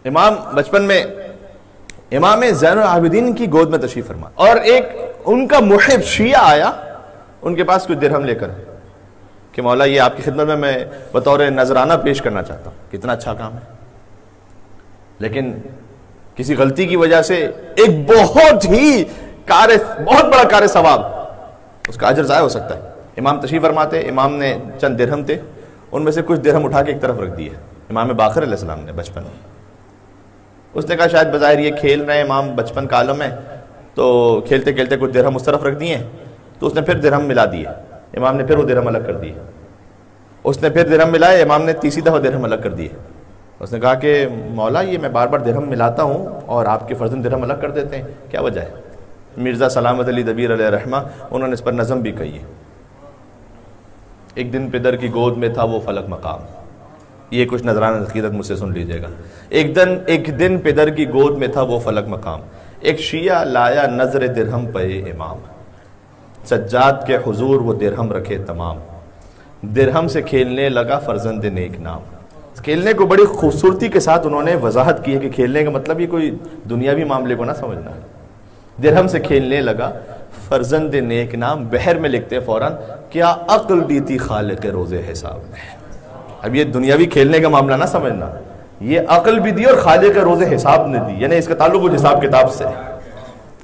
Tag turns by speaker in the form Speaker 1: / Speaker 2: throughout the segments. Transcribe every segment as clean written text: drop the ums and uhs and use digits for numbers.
Speaker 1: امام بچپن میں امام زین العابدین کی گود میں تشریف فرما، اور ایک ان کا محب شیعہ آیا ان کے پاس کچھ درہم لے کر کہ مولا یہ آپ کی خدمت میں بطور نذرانہ پیش کرنا چاہتا ہوں۔ کتنا اچھا کام ہے، لیکن کسی غلطی کی وجہ سے ایک بہت بڑا کار ثواب، اس کا اجر ضائع ہو سکتا ہے۔ امام تشریف فرماتے، امام نے چند درہم تھے، ان میں سے کچھ درہم اٹھا کے ایک طرف رکھ دیے امام باقر علیہ السلام نے بچپن میں۔ اس نے کہا شاید بظاہر یہ کھیل رہے ہیں امام، بچپن کا عالم ہے، تو کھیلتے کھیلتے کچھ درہم اس طرف رکھ دیے، تو اس نے پھر درہم ملا دیے، امام نے پھر وہ درہم الگ کر دیے، اس نے پھر درہم ملائے، امام نے تیسری دفعہ درہم الگ کر دیے۔ اس نے کہا کہ مولا یہ میں بار بار درہم ملاتا ہوں اور آپ کے فرزند درہم الگ کر دیتے ہیں، کیا وجہ ہے؟ مرزا سلامت علی دبیر علیہ رحمہ انہوں نے اس پر نظم بھی کہی ہے، ایک دن پدر کی گود میں تھا وہ فلک مقام۔ یہ کچھ نذرانہ عقیدت مجھ سے سن لیجئے گا۔ ایک دن پدر کی گود میں تھا وہ فلک مقام، ایک شیعہ لایا نظر درہم پہ امام، سجاد کے حضور وہ درہم رکھے تمام، درہم سے کھیلنے لگا فرزند نیک نام۔ کھیلنے کو بڑی خوبصورتی کے ساتھ انہوں نے وضاحت کی ہے کہ کھیلنے کا مطلب یہ کوئی دنیاوی معاملے کو نہ سمجھنا ہے۔ درہم سے کھیلنے لگا فرزند نیک نام، بحر میں لکھتے فوراً کیا عقل دی تھی خالق روز حساب نے۔ اب یہ دنیاوی کھیلنے کا معاملہ نہ سمجھنا، یہ عقل بھی دی اور خالق روز حساب نے دی، یعنی اس کا تعلق وہ حساب کتاب سے۔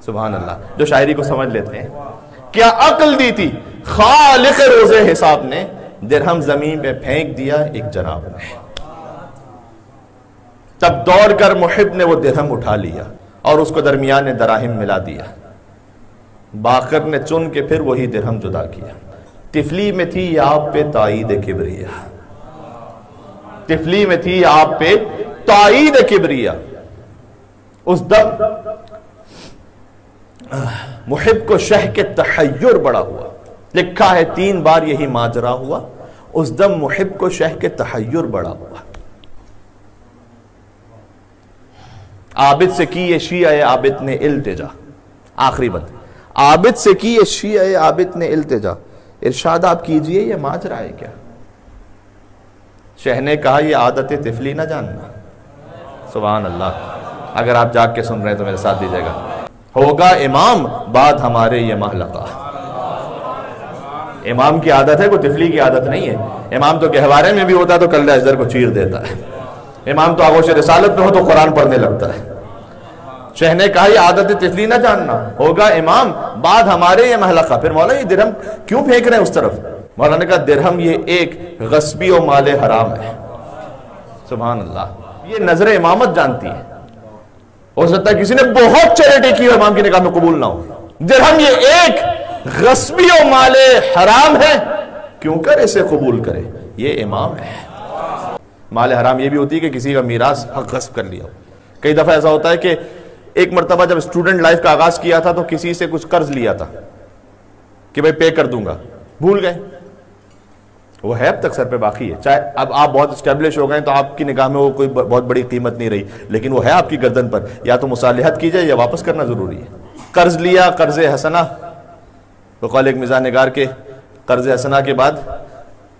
Speaker 1: سبحان اللہ، جو شاعری کو سمجھ لیتے ہیں، کیا عقل دی تھی خالق روز حساب نے، درہم زمین پہ پھینک دیا ایک جناب نے، تب دوڑ کر محب نے وہ درہم اٹھا لیا اور اس کو درمیان دراہم ملا دیا، باقر نے چن کے پھر وہی درہم جدا کیا، تفلی میں تھی آپ پہ تائید کبریا، تفلی میں تھی آپ پہ تائید کبریا۔ اس دم محب کو شہ کے تحیر بڑا ہوا، لکھا ہے 3 بار یہی ماجرا ہوا، اس دم محب کو شہ کے تحیر بڑا ہوا۔ عابد سے کی یہ شیعہ عابد نے التجا، آخری بات، عابد سے کی یہ شیعہ عابد نے التجا، ارشاد آپ کیجئے یہ ماجرا ہے کیا؟ شہ نے کہا یہ عادت طفلی نہ جاننا۔ سبحان اللہ، اگر آپ جاگ کے سن رہے ہیں تو میرے ساتھ دیجئے گا، ہوگا امام بعد ہمارے یہ محلقہ۔ امام کی عادت ہے، کوئی طفلی کی عادت نہیں ہے۔ امام تو گہوارے میں بھی ہوتا ہے تو کلہ اجدر کو چیر دیتا ہے، امام تو آغوش رسالت میں ہو تو قرآن پڑھنے لگتا ہے۔ شہ نے کہا یہ عادت طفلی نہ جاننا، ہوگا امام بعد ہمارے یہ محلقہ۔ پھر مولا یہ درہم کیوں پھینک رہے ہیں اس طرف؟ مولا نے کہا درہم یہ ایک غصبی و مال حرام ہے۔ سبحان اللہ، یہ نظر امامت جانتی ہے، ہو سکتا ہے کسی نے بہت چیریٹی کی ہو امام کی نگاہ میں قبول نہ ہو، درہم یہ ایک غصبی و مال حرام ہے، کیوں کر اسے قبول کرے، یہ امام ہے۔ مال حرام یہ بھی ہوتی ہے کہ کسی کا میراث حق غصب کر لیا ہو۔ کئی دفعہ ایسا ہوتا ہے کہ ایک مرتبہ جب اسٹوڈنٹ لائف کا آغاز کیا تھا تو کسی سے کچھ قرض لیا تھا کہ بھائی پے کر دوں گا، بھول گئے، وہ ہے اب تک سر پہ باقی ہے، چاہے اب آپ بہت اسٹیبلش ہو گئے تو آپ کی نگاہ میں وہ کوئی بہت بڑی قیمت نہیں رہی، لیکن وہ ہے آپ کی گردن پر، یا تو مصالحت کی جائے یا واپس کرنا ضروری ہے۔ قرض لیا، قرض حسنہ، تو قول ایک مزاح نگار کے قرض حسنہ کے بعد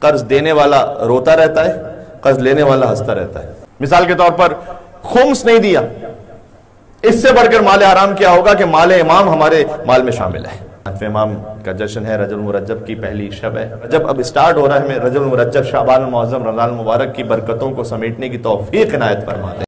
Speaker 1: قرض دینے والا روتا رہتا ہے، قرض لینے والا ہنستا رہتا ہے۔ مثال کے طور پر خمس نہیں دیا، اس سے بڑھ کر مال حرام کیا ہوگا کہ مال امام ہمارے مال میں شامل ہے۔ امام کا جشن ہے، رجب المرجب کی پہلی شب ہے، رجب اب اسٹارٹ ہو رہا ہے، ہمیں رجب المرجب، شعبان المعظم، رمضان المبارک کی برکتوں کو سمیٹنے کی توفیق عنایت فرما دے۔